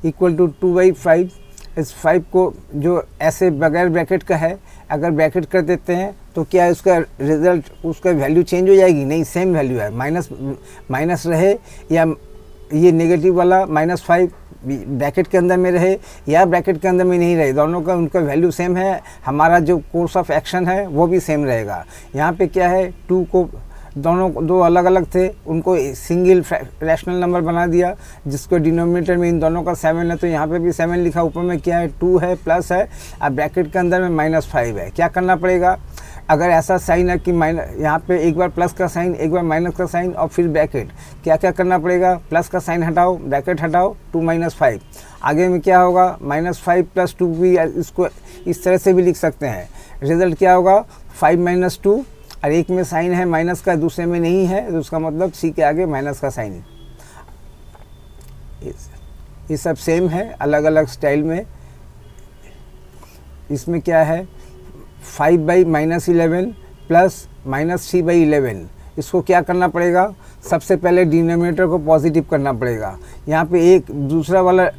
= 2/5। इस 5 को जो ऐसे बगैर ब्रैकेट का है अगर ब्रैकेट कर देते हैं तो क्या उसका रिज़ल्ट, उसका वैल्यू चेंज हो जाएगी, नहीं सेम वैल्यू है, माइनस रहे या ये नेगेटिव वाला -5 ब्रैकेट के अंदर में रहे या ब्रैकेट के अंदर में नहीं रहे, दोनों का उनका वैल्यू सेम है, हमारा जो कोर्स ऑफ एक्शन है वो भी सेम रहेगा। यहाँ पे क्या है 2 को दो अलग अलग थे उनको सिंगल रैशनल नंबर बना दिया जिसको डिनोमिनेटर में इन दोनों का 7 है तो यहाँ पे भी 7 लिखा, ऊपर में क्या है 2 है प्लस है, अब ब्रैकेट के अंदर में -5 है। क्या करना पड़ेगा, अगर ऐसा साइन है कि यहाँ पे एक बार प्लस का साइन एक बार माइनस का साइन और फिर ब्रैकेट, क्या क्या करना पड़ेगा, प्लस का साइन हटाओ ब्रैकेट हटाओ 2 - 5, आगे में क्या होगा -5 + 2 भी इसको इस तरह से भी लिख सकते हैं। रिजल्ट क्या होगा 5 - 2, और एक में साइन है माइनस का दूसरे में नहीं है तो उसका मतलब सी के आगे माइनस का साइन। ये सब सेम है अलग अलग स्टाइल में। इसमें क्या है 5/-11 प्लस -3/11, इसको क्या करना पड़ेगा, सबसे पहले डिनोमिनेटर को पॉजिटिव करना पड़ेगा। यहाँ पे एक दूसरा वाला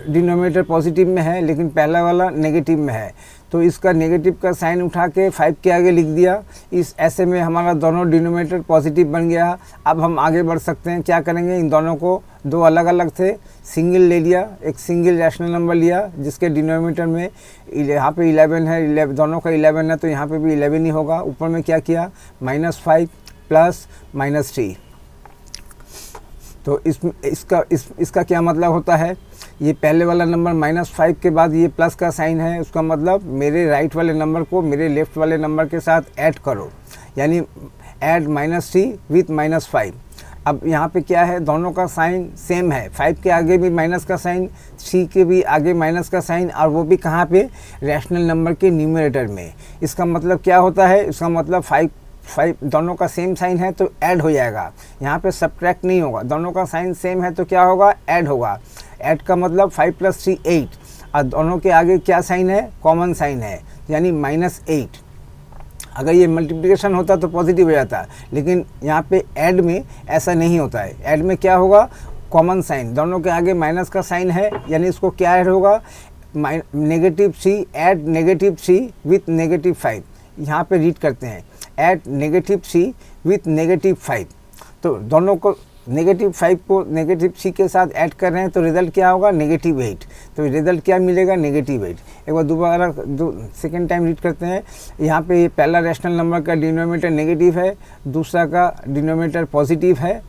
डिनोमिनेटर पॉजिटिव में है लेकिन पहला वाला नेगेटिव में है तो इसका नेगेटिव का साइन उठा के 5 के आगे लिख दिया। इस ऐसे में हमारा दोनों डिनोमिनेटर पॉजिटिव बन गया। अब हम आगे बढ़ सकते हैं, क्या करेंगे, इन दोनों को दो अलग अलग थे सिंगल ले लिया, एक सिंगल रैशनल नंबर लिया जिसके डिनोमिनेटर में यहाँ पे 11 है, दोनों का 11 है तो यहाँ पे भी 11 ही होगा। ऊपर में क्या किया -5 प्लस -3। तो इसका क्या मतलब होता है ये पहले वाला नंबर -5 के बाद ये प्लस का साइन है, उसका मतलब मेरे राइट वाले नंबर को मेरे लेफ़्ट वाले नंबर के साथ ऐड करो, यानी ऐड -3 विथ -5। अब यहाँ पे क्या है, दोनों का साइन सेम है, 5 के आगे भी माइनस का साइन, 3 के भी आगे माइनस का साइन, और वो भी कहाँ पे, रैशनल नंबर के न्यूमरेटर में। इसका मतलब क्या होता है, इसका मतलब 5 दोनों का सेम साइन है तो ऐड हो जाएगा, यहाँ पे सब्ट्रैक्ट नहीं होगा। दोनों का साइन सेम है तो क्या होगा, ऐड होगा। ऐड का मतलब 5 + 3 8, और दोनों के आगे क्या साइन है, कॉमन साइन है, यानी -8। अगर ये मल्टीप्लिकेशन होता तो पॉजिटिव हो जाता, लेकिन यहाँ पे ऐड में ऐसा नहीं होता है। ऐड में क्या होगा, कॉमन साइन, दोनों के आगे माइनस का साइन है, यानी इसको क्या ऐड होगा, -3 ऐड -3 विथ -5। यहाँ पे रीड करते हैं, ऐड -3 विथ -5। तो दोनों को -5 को -3 के साथ ऐड कर रहे हैं तो रिज़ल्ट क्या होगा, -8। तो रिज़ल्ट क्या मिलेगा, -8। एक बार दोबारा सेकेंड टाइम रीड करते हैं। यहाँ पे ये पहला रैशनल नंबर का डिनोमिनेटर नेगेटिव है, दूसरा का डिनोमिनेटर पॉजिटिव है।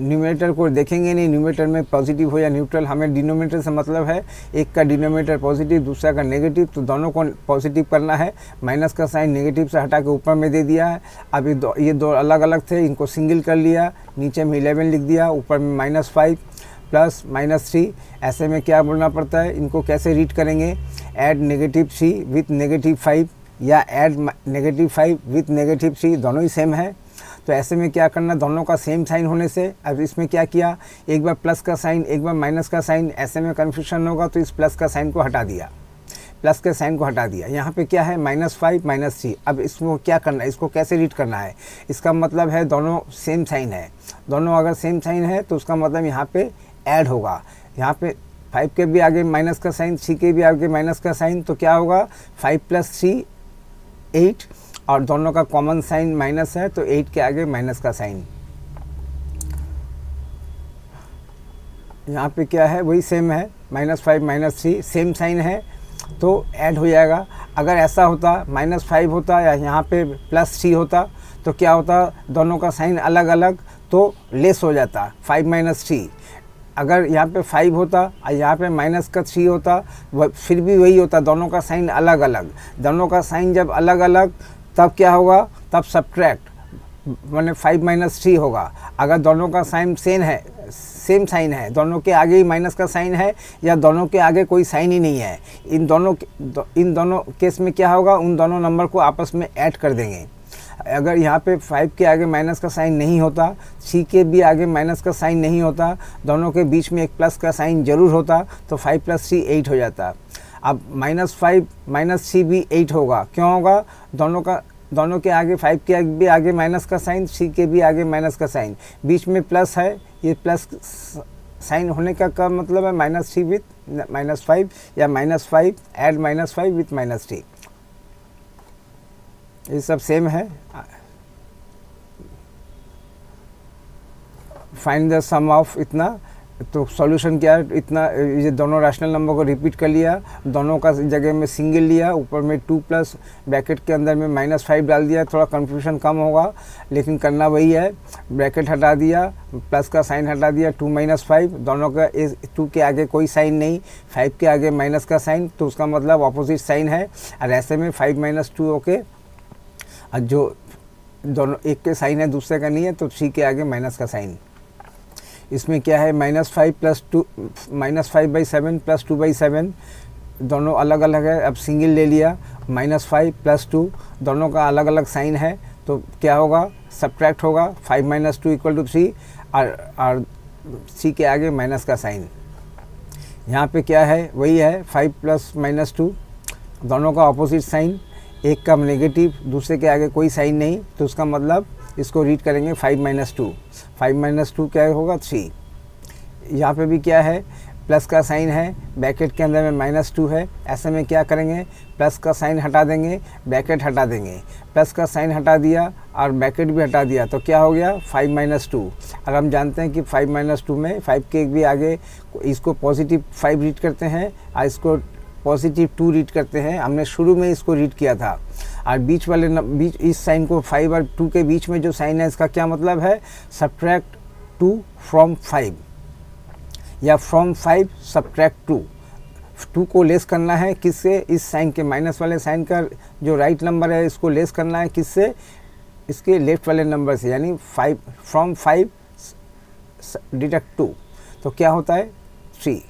न्यूमरेटर को देखेंगे नहीं, न्यूमरेटर में पॉजिटिव हो या न्यूट्रल, हमें डिनोमिनेटर से मतलब है एक का डिनोमिनेटर पॉजिटिव, दूसरा का नेगेटिव, तो दोनों को पॉजिटिव करना है। माइनस का साइन नेगेटिव से हटा के ऊपर में दे दिया है। अब ये दो अलग अलग थे, इनको सिंगल कर लिया, नीचे में 11 लिख दिया, ऊपर में -5 प्लस -3। ऐसे में क्या बोलना पड़ता है, इनको कैसे रीड करेंगे, ऐड -3 विथ -5 या ऐड -5 विथ -3, दोनों ही सेम है। तो ऐसे में क्या करना, दोनों का सेम साइन होने से, अब इसमें क्या किया, एक बार प्लस का साइन एक बार माइनस का साइन, ऐसे में कन्फ्यूजन होगा तो इस प्लस का साइन को हटा दिया, प्लस के साइन को हटा दिया। यहाँ पे क्या है, -5 -3। अब इसको क्या करना है, इसको कैसे रीड करना है, इसका मतलब है दोनों सेम साइन है। दोनों अगर सेम साइन है तो उसका मतलब यहाँ पे ऐड होगा। यहाँ पे 5 के भी आगे माइनस का साइन, 3 के भी आगे माइनस का साइन, तो क्या होगा, 5 + 3 8, और दोनों का कॉमन साइन माइनस है तो 8 के आगे माइनस का साइन। यहाँ पे क्या है, वही सेम है, -5 -3 सेम साइन है तो ऐड हो जाएगा। अगर ऐसा होता -5 होता या यहाँ पे +3 होता तो क्या होता, दोनों का साइन अलग अलग तो लेस हो जाता, 5 - 3। अगर यहाँ पे 5 होता और यहाँ पे -3 होता, फिर भी वही होता, दोनों का साइन अलग अलग। दोनों का साइन जब अलग अलग तब क्या होगा, तब सब्ट्रैक्ट, माने 5 - 3 होगा। अगर दोनों का साइन सेम साइन है, दोनों के आगे ही माइनस का साइन है या दोनों के आगे कोई साइन ही नहीं है, इन दोनों केस में क्या होगा, उन दोनों नंबर को आपस में ऐड कर देंगे। अगर यहाँ पे 5 के आगे माइनस का साइन नहीं होता, 3 के भी आगे माइनस का साइन नहीं होता, दोनों के बीच में एक प्लस का साइन जरूर होता, तो 5 + 3 8 हो जाता। अब -5 - 3 भी 8 होगा, क्यों होगा, दोनों के आगे 5 के भी आगे माइनस का साइन, 3 के भी आगे माइनस का साइन, बीच में प्लस है, ये प्लस साइन होने का मतलब है -3 विथ -5 या -5 ऐड -5 विथ -3, ये सब सेम है। फाइंड द सम ऑफ इतना, तो सॉल्यूशन क्या है, इतना, ये दोनों रैशनल नंबर को रिपीट कर लिया, दोनों का जगह में सिंगल लिया, ऊपर में 2 प्लस ब्रैकेट के अंदर में -5 डाल दिया, थोड़ा कन्फ्यूजन कम होगा लेकिन करना वही है। ब्रैकेट हटा दिया, प्लस का साइन हटा दिया, 2 - 5, दोनों का 2 के आगे कोई साइन नहीं, 5 के आगे माइनस का साइन, तो उसका मतलब अपोजिट साइन है। और ऐसे में 5 - 2 ओके, और जो दोनों एक के साइन है दूसरे का नहीं है तो 3 के आगे माइनस का साइन। इसमें क्या है, -5 + 2 -5/7 + 2/7, दोनों अलग अलग है, अब सिंगल ले लिया, -5 + 2, दोनों का अलग अलग साइन है तो क्या होगा, सब्ट्रैक्ट होगा, 5 - 2 = 3, और 3 के आगे माइनस का साइन। यहाँ पे क्या है, वही है, 5 + -2, दोनों का अपोजिट साइन, एक का नेगेटिव, दूसरे के आगे कोई साइन नहीं, तो उसका मतलब इसको रीड करेंगे 5 - 2। 5 - 2 क्या होगा, 3। यहाँ पे भी क्या है, प्लस का साइन है, ब्रैकेट के अंदर में -2 है, ऐसे में क्या करेंगे, प्लस का साइन हटा देंगे, ब्रैकेट हटा देंगे, प्लस का साइन हटा दिया और ब्रैकेट भी हटा दिया, तो क्या हो गया, 5 - 2। और हम जानते हैं कि 5 - 2 में 5 के भी आगे इसको +5 रीड करते हैं और इसको +2 रीड करते हैं। हमने शुरू में इसको रीड किया था, और बीच इस साइन को 5 और 2 के बीच में जो साइन है इसका क्या मतलब है, सब्ट्रैक्ट 2 फ्रॉम 5, या फ्रॉम 5 सब्ट्रैक्ट 2, 2 को लेस करना है किससे, इस साइन के, माइनस वाले साइन का जो राइट नंबर है इसको लेस करना है किससे, इसके लेफ्ट वाले नंबर से, यानी 5 फ्रॉम 5 डिडक्ट 2, तो क्या होता है 3।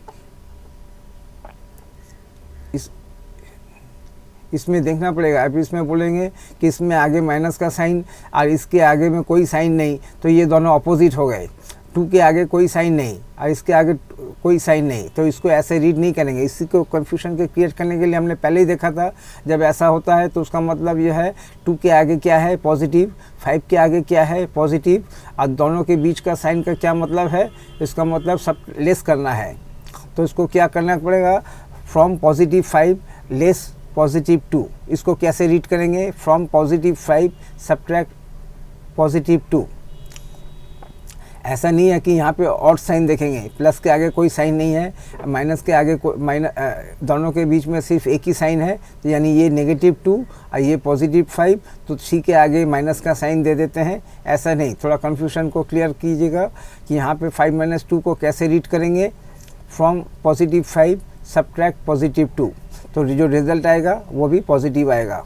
इसमें देखना पड़ेगा। अब इसमें बोलेंगे कि इसमें आगे माइनस का साइन और इसके आगे में कोई साइन नहीं, तो ये दोनों अपोजिट हो गए। 2 के आगे कोई साइन नहीं और इसके आगे कोई साइन नहीं, तो इसको ऐसे रीड नहीं करेंगे। इसी को कन्फ्यूजन के क्रिएट करने के लिए हमने पहले ही देखा था, जब ऐसा होता है तो उसका मतलब यह है 2 के आगे क्या है पॉजिटिव, 5 के आगे क्या है पॉजिटिव, और दोनों के बीच का साइन का क्या मतलब है, इसका मतलब सब लेस करना है। तो इसको क्या करना पड़ेगा, फ्रॉम पॉजिटिव 5 लेस पॉजिटिव 2। इसको कैसे रीड करेंगे, फ्रॉम पॉजिटिव 5 सब्ट्रैक्ट पॉजिटिव 2। ऐसा नहीं है कि यहाँ पे ऑड साइन देखेंगे, प्लस के आगे कोई साइन नहीं है, माइनस के आगे दोनों के बीच में सिर्फ एक ही साइन है, तो यानी ये नेगेटिव 2 और ये पॉजिटिव 5, तो 3 के आगे माइनस का साइन दे देते हैं। ऐसा नहीं, थोड़ा कन्फ्यूजन को क्लियर कीजिएगा कि यहाँ पे 5 - 2 को कैसे रीड करेंगे, फ्रॉम पॉजिटिव 5 सब्ट्रैक्ट पॉजिटिव 2, तो जो रिजल्ट आएगा वो भी पॉजिटिव आएगा।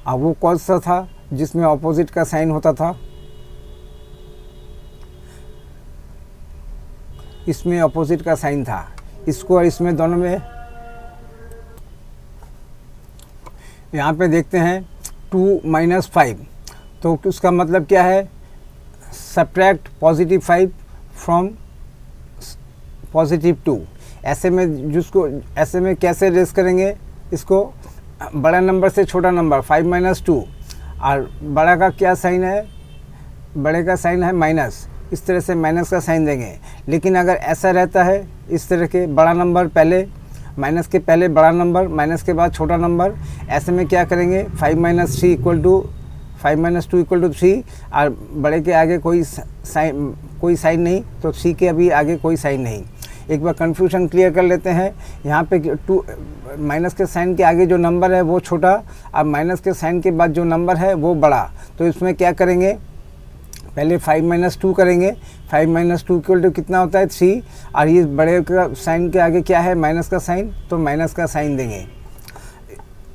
अब वो कौन सा था जिसमें ऑपोजिट का साइन होता था, इसमें अपोजिट का साइन था, इसको और इसमें दोनों में। यहाँ पे देखते हैं 2 - 5, तो उसका मतलब क्या है, सब्ट्रैक्ट पॉजिटिव 5 फ्रॉम पॉजिटिव 2। ऐसे में कैसे रेस करेंगे इसको, बड़ा नंबर से छोटा नंबर 5 - 2, और बड़ा का क्या साइन है, बड़े का साइन है माइनस, इस तरह से माइनस का साइन देंगे। लेकिन अगर ऐसा रहता है इस तरह के, बड़ा नंबर पहले, माइनस के पहले बड़ा नंबर, माइनस के बाद छोटा नंबर, ऐसे में क्या करेंगे, 5 - 3 इक्वल टू 5 - 2 इक्वल टू 3, और बड़े के आगे कोई साइन नहीं, तो 3 के अभी आगे कोई साइन नहीं। एक बार कन्फ्यूजन क्लियर कर लेते हैं। यहाँ पे 2 माइनस के साइन के आगे जो नंबर है वो छोटा, और माइनस के साइन के बाद जो नंबर है वो बड़ा, तो इसमें क्या करेंगे, पहले 5 - 2 करेंगे। 5 - 2 इक्वल टू कितना होता है 3, और ये बड़े का साइन के आगे क्या है माइनस का साइन, तो माइनस का साइन देंगे।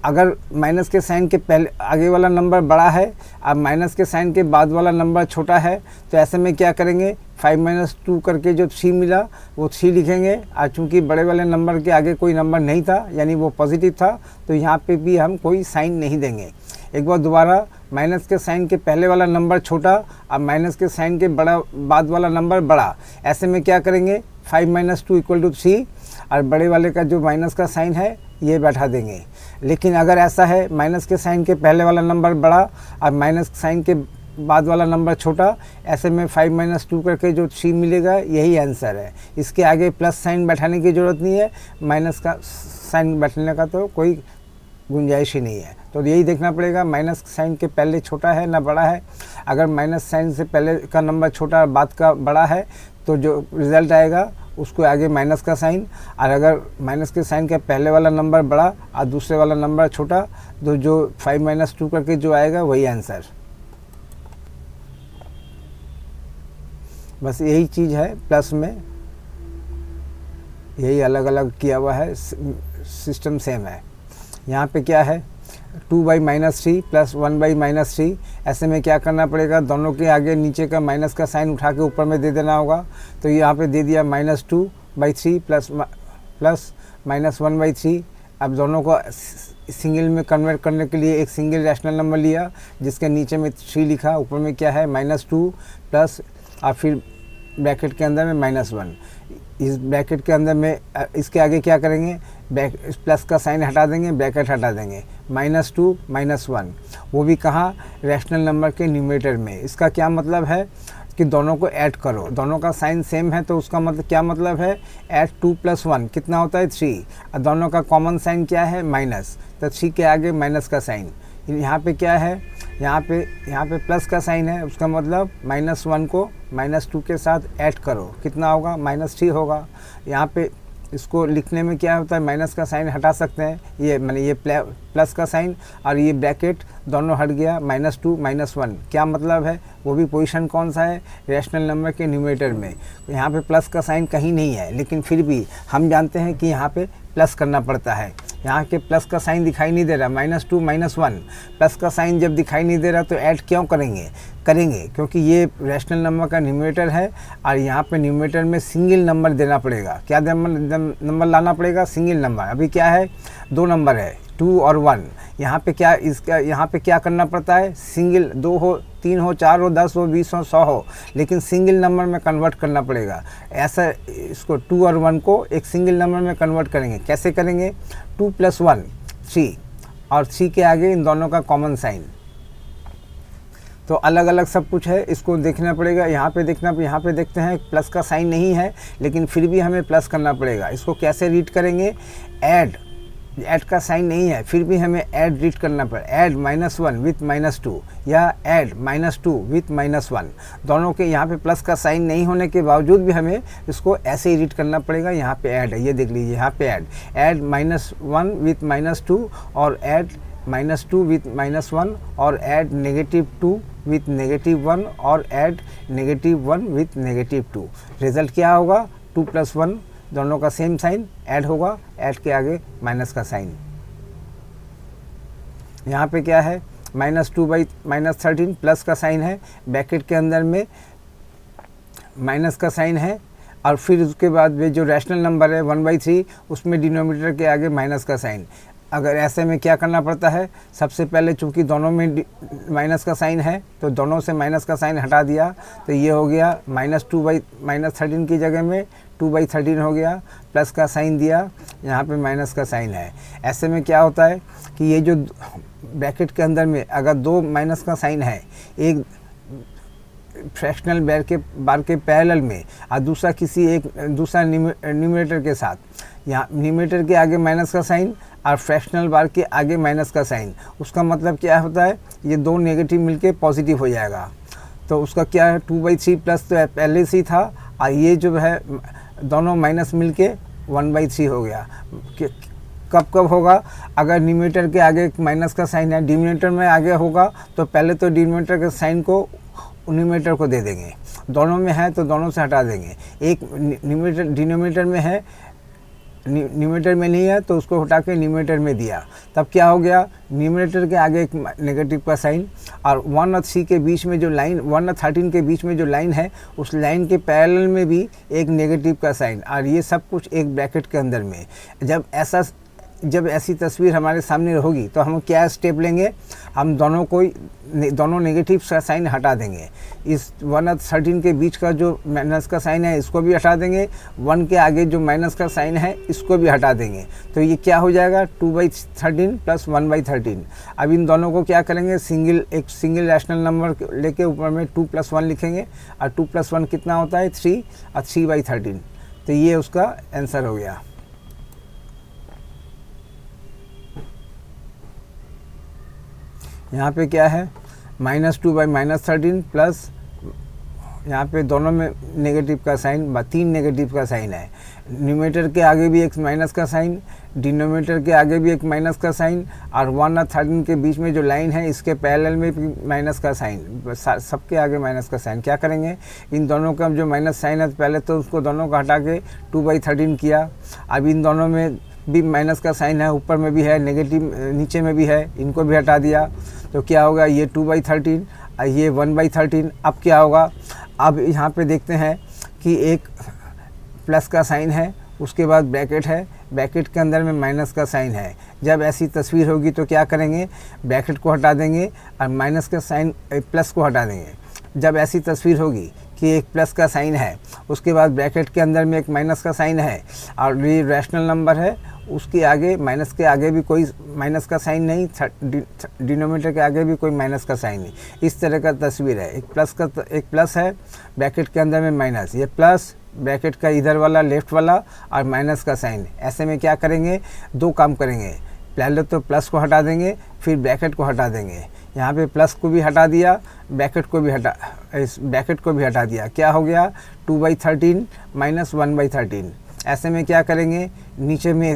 अगर माइनस के साइन के पहले आगे वाला नंबर बड़ा है और माइनस के साइन के बाद वाला नंबर छोटा है, तो ऐसे में क्या करेंगे, 5 - 2 करके जो 3 मिला वो 3 लिखेंगे, और चूँकि बड़े वाले नंबर के आगे कोई नंबर नहीं था, यानी वो पॉजिटिव था, तो यहाँ पे भी हम कोई साइन नहीं देंगे। एक बार दोबारा, माइनस के साइन के पहले वाला नंबर छोटा और माइनस के साइन के बाद वाला नंबर बड़ा, ऐसे में क्या करेंगे, 5 - 2 इक्वल टू 3, और बड़े वाले का जो माइनस का साइन है ये बैठा देंगे। लेकिन अगर ऐसा है, माइनस के साइन के पहले वाला नंबर बड़ा और माइनस साइन के बाद वाला नंबर छोटा, ऐसे में 5 - 2 करके जो 3 मिलेगा यही आंसर है। इसके आगे प्लस साइन बैठाने की ज़रूरत नहीं है, माइनस का साइन बैठने का तो कोई गुंजाइश ही नहीं है। तो यही देखना पड़ेगा, माइनस साइन के पहले छोटा है ना बड़ा है। अगर माइनस साइन से पहले का नंबर छोटा और बाद का बड़ा है, तो जो रिज़ल्ट आएगा उसको आगे माइनस का साइन, और अगर माइनस के साइन का पहले वाला नंबर बड़ा और दूसरे वाला नंबर छोटा, तो जो 5 - 2 करके जो आएगा वही आंसर। बस यही चीज़ है, प्लस में यही अलग अलग किया हुआ है, सिस्टम सेम है। यहाँ पे क्या है, 2 - 3 प्लस 1 - 3, ऐसे में क्या करना पड़ेगा, दोनों के आगे नीचे का माइनस का साइन उठा के ऊपर में दे देना होगा। तो यहाँ पे दे दिया -2/3 प्लस -1/3। अब दोनों को सिंगल में कन्वर्ट करने के लिए एक सिंगल रैशनल नंबर लिया, जिसके नीचे में 3 लिखा, ऊपर में क्या है -2 प्लस, और फिर ब्रैकेट के अंदर में -1। इस ब्रैकेट के अंदर में इसके आगे क्या करेंगे, प्लस का साइन हटा देंगे, ब्रैकेट हटा देंगे, -2 -1, वो भी कहाँ, रैशनल नंबर के न्यूमरेटर में। इसका क्या मतलब है कि दोनों को ऐड करो, दोनों का साइन सेम है, तो उसका मतलब क्या मतलब है, ऐड 2 + 1 कितना होता है 3, और दोनों का कॉमन साइन क्या है माइनस, तो 3 के आगे माइनस का साइन। यहाँ पे क्या है, यहाँ पे प्लस का साइन है, उसका मतलब -1 को -2 के साथ ऐड करो, कितना होगा, -3 होगा। यहाँ पे इसको लिखने में क्या होता है, माइनस का साइन हटा सकते हैं, ये माने ये प्लस का साइन और ये ब्रैकेट दोनों हट गया, -2 -1। क्या मतलब है, वो भी पोजीशन कौन सा है, रैशनल नंबर के न्यूमरेटर में। यहाँ पे प्लस का साइन कहीं नहीं है, लेकिन फिर भी हम जानते हैं कि यहाँ पे प्लस करना पड़ता है। यहाँ के प्लस का साइन दिखाई नहीं दे रहा, -2 -1 प्लस का साइन जब दिखाई नहीं दे रहा तो ऐड क्यों करेंगे, क्योंकि ये रैशनल नंबर का न्यूमरेटर है और यहाँ पे न्यूमरेटर में सिंगल नंबर देना पड़ेगा। क्या नंबर लाना पड़ेगा, सिंगल नंबर। अभी क्या है, 2 नंबर है, 2 और 1। यहाँ पे क्या यहाँ पे क्या करना पड़ता है, सिंगल, 2 हो, 3 हो, 4 हो, 10 हो, 20 हो, 100 हो, लेकिन सिंगल नंबर में कन्वर्ट करना पड़ेगा। ऐसा इसको 2 और 1 को एक सिंगल नंबर में कन्वर्ट करेंगे। कैसे करेंगे, 2 + 1 3 और 3 के आगे इन दोनों का कॉमन साइन। तो अलग अलग सब कुछ है, इसको देखना पड़ेगा। यहाँ पे देखते हैं प्लस का साइन नहीं है, लेकिन फिर भी हमें प्लस करना पड़ेगा। इसको कैसे रीड करेंगे, ऐड का साइन नहीं है, फिर भी हमें ऐड रीड करना पड़ेगा। ऐड -1 विथ -2 या ऐड -2 विथ -1, दोनों के यहाँ पे प्लस का साइन नहीं होने के बावजूद भी हमें इसको ऐसे ही रीड करना पड़ेगा। यहाँ पे ऐड है, ये देख लीजिए, यहाँ पे ऐड -1 विथ -2 और ऐड -2 विथ -1 और ऐड -2 विथ -1 और ऐड -1 विथ -2। रिजल्ट क्या होगा, 2 + 1 दोनों का सेम साइन ऐड होगा, ऐड के आगे माइनस का साइन। यहाँ पे क्या है, -2/-13 प्लस का साइन है, ब्रैकेट के अंदर में माइनस का साइन है और फिर उसके बाद वे जो रैशनल नंबर है 1/3 उसमें डिनोमिनेटर के आगे माइनस का साइन। अगर ऐसे में क्या करना पड़ता है, सबसे पहले चूंकि दोनों में माइनस का साइन है तो दोनों से माइनस का साइन हटा दिया, तो ये हो गया -2/-13 की जगह में 2/13 हो गया, प्लस का साइन दिया, यहाँ पे माइनस का साइन है। ऐसे में क्या होता है कि ये जो ब्रैकेट के अंदर में अगर 2 माइनस का साइन है, एक फ्रैक्शनल बार के पैरेलल में और दूसरा न्यूमरेटर के साथ, यहाँ न्यूमरेटर के आगे माइनस का साइन और फ्रैक्शनल बार के आगे माइनस का साइन, उसका मतलब क्या होता है, ये 2 नेगेटिव मिलके पॉजिटिव हो जाएगा। तो उसका क्या है, 2/3 प्लस तो पहले से ही था और ये जो है दोनों माइनस मिलके 1/3 हो गया। कब होगा, अगर न्यूमरेटर के आगे माइनस का साइन है, डिनोमिनेटर में आगे होगा तो पहले तो डिनोमिनेटर के साइन को न्यूमरेटर को दे देंगे, दोनों में है तो दोनों से हटा देंगे। एक डिनोमिनेटर में है, न्यूमरेटर में नहीं है तो उसको हटा के न्यूमरेटर में दिया, तब क्या हो गया, न्यूमरेटर के आगे एक नेगेटिव का साइन और 1 और 3 के बीच में जो लाइन, 1 और 13 के बीच में जो लाइन है उस लाइन के पैरेलल में भी एक नेगेटिव का साइन, और ये सब कुछ एक ब्रैकेट के अंदर में। जब ऐसी तस्वीर हमारे सामने होगी तो हम क्या स्टेप लेंगे, हम दोनों नेगेटिव का साइन हटा देंगे। इस 1 और 13 के बीच का जो माइनस का साइन है इसको भी हटा देंगे, 1 के आगे जो माइनस का साइन है इसको भी हटा देंगे। तो ये क्या हो जाएगा, 2/13 प्लस 1/13। अब इन दोनों को क्या करेंगे, एक सिंगल रैशनल नंबर लेके ऊपर में 2 + 1 लिखेंगे और 2 + 1 कितना होता है, 3 और 3/13। तो ये उसका आंसर हो गया। यहाँ पे क्या है, -2/-13 प्लस यहाँ पे दोनों में नेगेटिव का साइन, 3 नेगेटिव का साइन है। न्यूमरेटर के आगे भी एक माइनस का साइन, डिनोमिनेटर के आगे भी एक माइनस का साइन और 1 और 13 के बीच में जो लाइन है इसके पैरेलल में भी माइनस का साइन, सबके आगे माइनस का साइन। क्या करेंगे, इन दोनों का जो माइनस साइन है पहले तो उसको दोनों को हटा के 2/13 किया। अब इन दोनों में भी माइनस का साइन है, ऊपर में भी है नेगेटिव, नीचे में भी है, इनको भी हटा दिया। तो क्या होगा, ये 2/13 और ये 1/13। अब क्या होगा, अब यहाँ पे देखते हैं कि एक प्लस का साइन है, उसके बाद ब्रैकेट है, ब्रैकेट के अंदर में माइनस का साइन है। जब ऐसी तस्वीर होगी तो क्या करेंगे, ब्रैकेट को हटा देंगे और माइनस का साइन प्लस को हटा देंगे। जब ऐसी तस्वीर होगी कि एक प्लस का साइन है, उसके बाद ब्रैकेट के अंदर में एक माइनस का साइन है और ये रैशनल नंबर है, उसके आगे माइनस के आगे भी कोई माइनस का साइन नहीं, डिनोमिनेटर के आगे भी कोई माइनस का साइन नहीं। इस तरह का तस्वीर है, एक प्लस है, ब्रैकेट के अंदर में माइनस, ये प्लस ब्रैकेट का इधर वाला लेफ्ट वाला और माइनस का साइन। ऐसे में क्या करेंगे, 2 काम करेंगे, पहले तो प्लस को हटा देंगे फिर ब्रैकेट को हटा देंगे। यहाँ पे प्लस को भी हटा दिया, ब्रैकेट को भी हटा दिया। क्या हो गया, 2/13 - 1/13। ऐसे में क्या करेंगे, नीचे में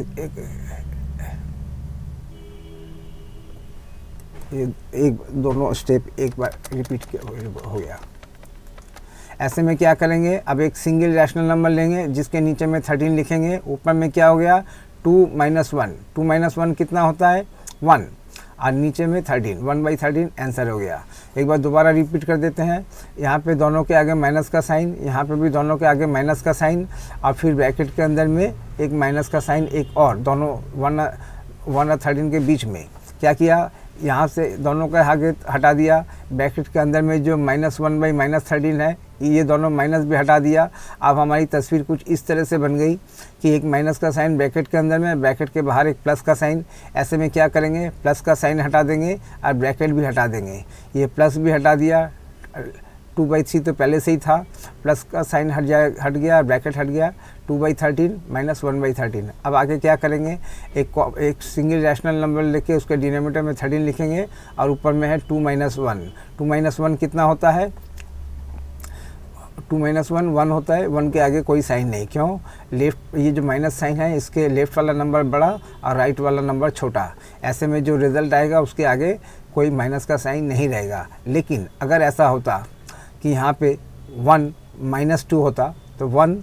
एक दोनों स्टेप एक बार रिपीट हो गया। ऐसे में क्या करेंगे, अब एक सिंगल रैशनल नंबर लेंगे जिसके नीचे में 13 लिखेंगे, ऊपर में क्या हो गया 2 - 1, 2 - 1 कितना होता है 1, और नीचे में 13, 1/13 आंसर हो गया। एक बार दोबारा रिपीट कर देते हैं, यहाँ पे दोनों के आगे माइनस का साइन, यहाँ पे भी दोनों के आगे माइनस का साइन, और फिर ब्रैकेट के अंदर में एक माइनस का साइन, एक और, दोनों 1 और 13 के बीच में क्या किया, यहाँ से दोनों का आगे हटा दिया, ब्रैकेट के अंदर में जो -1/-13 है ये दोनों माइनस भी हटा दिया। अब हमारी तस्वीर कुछ इस तरह से बन गई कि एक माइनस का साइन ब्रैकेट के अंदर में, ब्रैकेट के बाहर एक प्लस का साइन। ऐसे में क्या करेंगे, प्लस का साइन हटा देंगे और ब्रैकेट भी हटा देंगे, ये प्लस भी हटा दिया, 2/3 तो पहले से ही था, प्लस का साइन हट गया, ब्रैकेट हट गया, 2/13 - 1/13। अब आगे क्या करेंगे, एक सिंगल रैशनल नंबर लेके उसके डिनोमिनेटर में 13 लिखेंगे और ऊपर में है 2 - 1। 2 - 1 कितना होता है, 2 - 1 होता है, 1 के आगे कोई साइन नहीं, क्यों, लेफ्ट ये जो माइनस साइन है इसके लेफ्ट वाला नंबर बड़ा और राइट वाला नंबर छोटा। ऐसे में जो रिज़ल्ट आएगा उसके आगे कोई माइनस का साइन नहीं रहेगा। लेकिन अगर ऐसा होता कि यहाँ पे 1 - 2 होता तो 1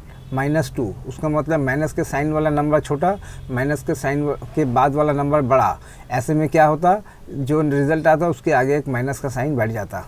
- 2, उसका मतलब माइनस के साइन वाला नंबर छोटा, माइनस के साइन के बाद वाला नंबर बड़ा। ऐसे में क्या होता, जो रिज़ल्ट आता उसके आगे एक माइनस का साइन बैठ जाता।